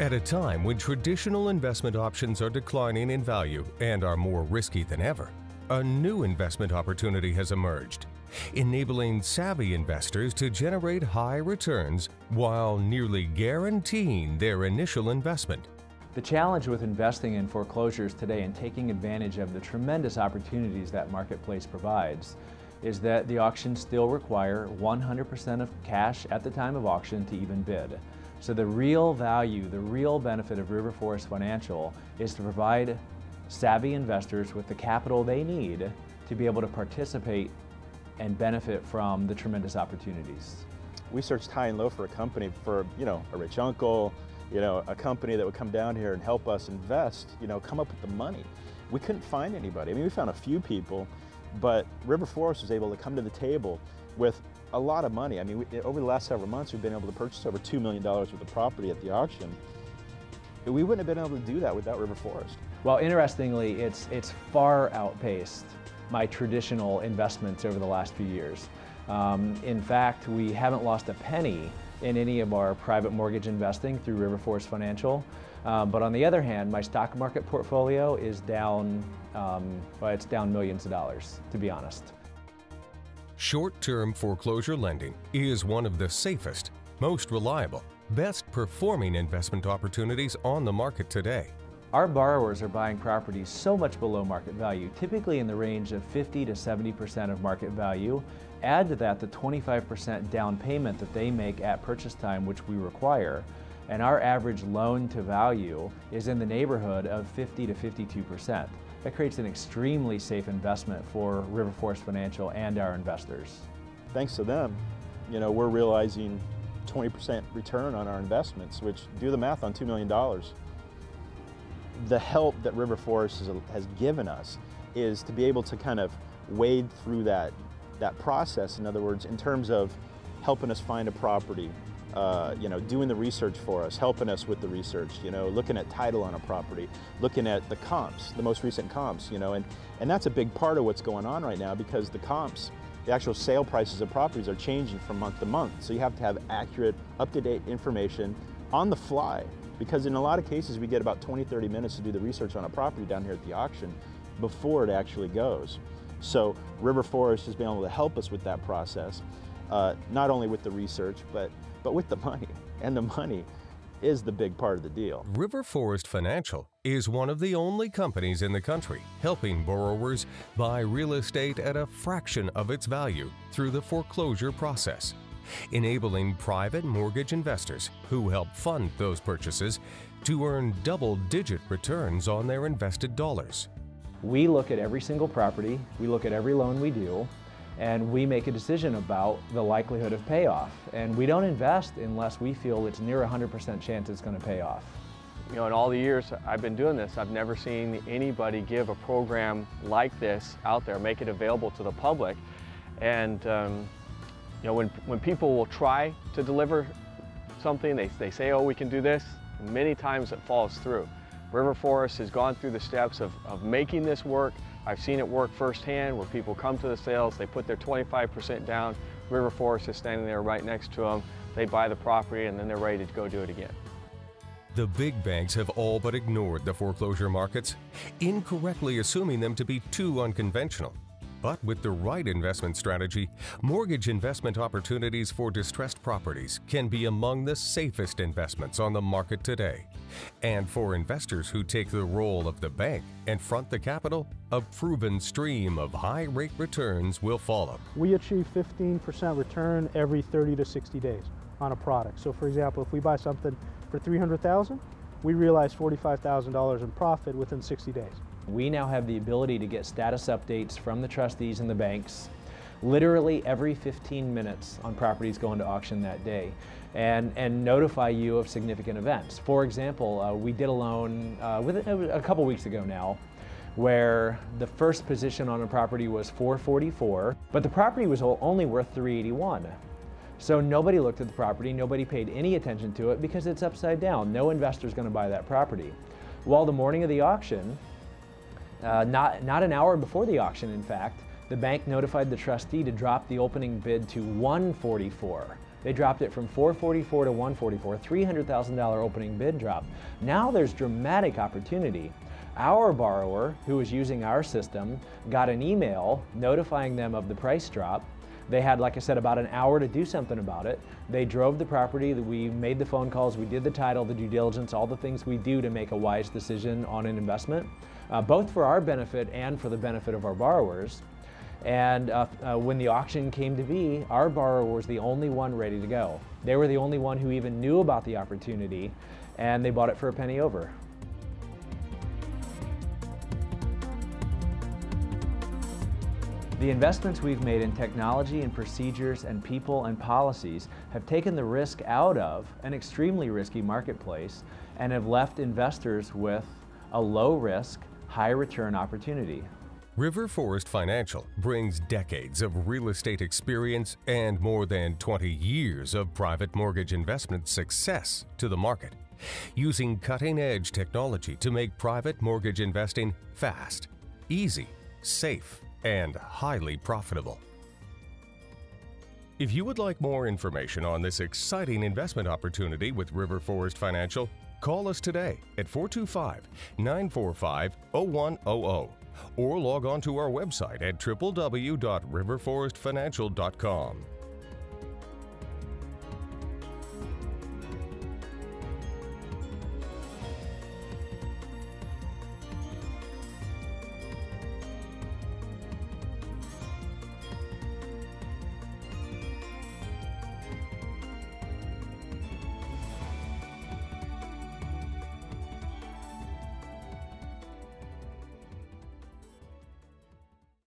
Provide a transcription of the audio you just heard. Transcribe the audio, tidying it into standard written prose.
At a time when traditional investment options are declining in value and are more risky than ever, a new investment opportunity has emerged, enabling savvy investors to generate high returns while nearly guaranteeing their initial investment. The challenge with investing in foreclosures today and taking advantage of the tremendous opportunities that marketplace provides is that the auctions still require 100% of cash at the time of auction to even bid. So the real value, the real benefit of RiverForest Financial is to provide savvy investors with the capital they need to be able to participate and benefit from the tremendous opportunities. We searched high and low for a company for, a rich uncle, a company that would come down here and help us invest, come up with the money. We couldn't find anybody. I mean, we found a few people, but RiverForest was able to come to the table with a lot of money. I mean, over the last several months, we've been able to purchase over $2 million worth of property at the auction. We wouldn't have been able to do that without RiverForest. Well, interestingly, it's far outpaced my traditional investments over the last few years. In fact, we haven't lost a penny in any of our private mortgage investing through RiverForest Financial. But on the other hand, my stock market portfolio is down, it's down millions of dollars, to be honest. Short-term foreclosure lending is one of the safest, most reliable, best performing investment opportunities on the market today. Our borrowers are buying properties so much below market value, typically in the range of 50 to 70% of market value. Add to that the 25% down payment that they make at purchase time, which we require, and our average loan to value is in the neighborhood of 50 to 52%. That creates an extremely safe investment for RiverForest Financial and our investors. Thanks to them, we're realizing 20% return on our investments, which, do the math on $2 million. The help that RiverForest has given us is to be able to kind of wade through that process. In other words, in terms of helping us find a property, doing the research for us, helping us with the research, looking at title on a property, looking at the comps, the most recent comps, and that's a big part of what's going on right now, because the comps, the actual sale prices of properties are changing from month to month. So you have to have accurate, up-to-date information on the fly, because in a lot of cases we get about 20-30 minutes to do the research on a property down here at the auction before it actually goes. So RiverForest has been able to help us with that process, not only with the research, but with the money. And the money is the big part of the deal. RiverForest Financial is one of the only companies in the country helping borrowers buy real estate at a fraction of its value through the foreclosure process, enabling private mortgage investors who help fund those purchases to earn double-digit returns on their invested dollars. We look at every single property, we look at every loan we do, and we make a decision about the likelihood of payoff. And we don't invest unless we feel it's near 100% chance it's going to pay off. In all the years I've been doing this, I've never seen anybody give a program like this out there, make it available to the public. And when people will try to deliver something, they say, oh, we can do this, many times it falls through. RiverForest has gone through the steps of making this work. I've seen it work firsthand, where people come to the sales, they put their 25% down, RiverForest is standing there right next to them, they buy the property, and then they're ready to go do it again. The big banks have all but ignored the foreclosure markets, incorrectly assuming them to be too unconventional. But with the right investment strategy, mortgage investment opportunities for distressed properties can be among the safest investments on the market today. And for investors who take the role of the bank and front the capital, a proven stream of high-rate returns will follow. We achieve 15% return every 30 to 60 days on a product. So for example, if we buy something for $300,000, we realize $45,000 in profit within 60 days. We now have the ability to get status updates from the trustees and the banks literally every 15 minutes on properties going to auction that day, and notify you of significant events. For example, we did a loan a couple weeks ago now where the first position on a property was 444, but the property was only worth 381. So nobody looked at the property, nobody paid any attention to it because it's upside down. No investor's going to buy that property. Well, the morning of the auction, not an hour before the auction, in fact, the bank notified the trustee to drop the opening bid to 144, They dropped it from $444 to $144, $300,000 opening bid drop. Now there's dramatic opportunity. Our borrower, who was using our system, got an email notifying them of the price drop. They had, like I said, about an hour to do something about it. They drove the property, we made the phone calls, we did the title, the due diligence, all the things we do to make a wise decision on an investment, both for our benefit and for the benefit of our borrowers. And when the auction came to be, our borrower was the only one ready to go. They were the only one who even knew about the opportunity, and they bought it for a penny over. The investments we've made in technology and procedures and people and policies have taken the risk out of an extremely risky marketplace and have left investors with a low risk, high return opportunity. RiverForest Financial brings decades of real estate experience and more than 20 years of private mortgage investment success to the market, using cutting-edge technology to make private mortgage investing fast, easy, safe, and highly profitable. If you would like more information on this exciting investment opportunity with RiverForest Financial, call us today at 425-945-0100 or log on to our website at www.riverforestfinancial.com.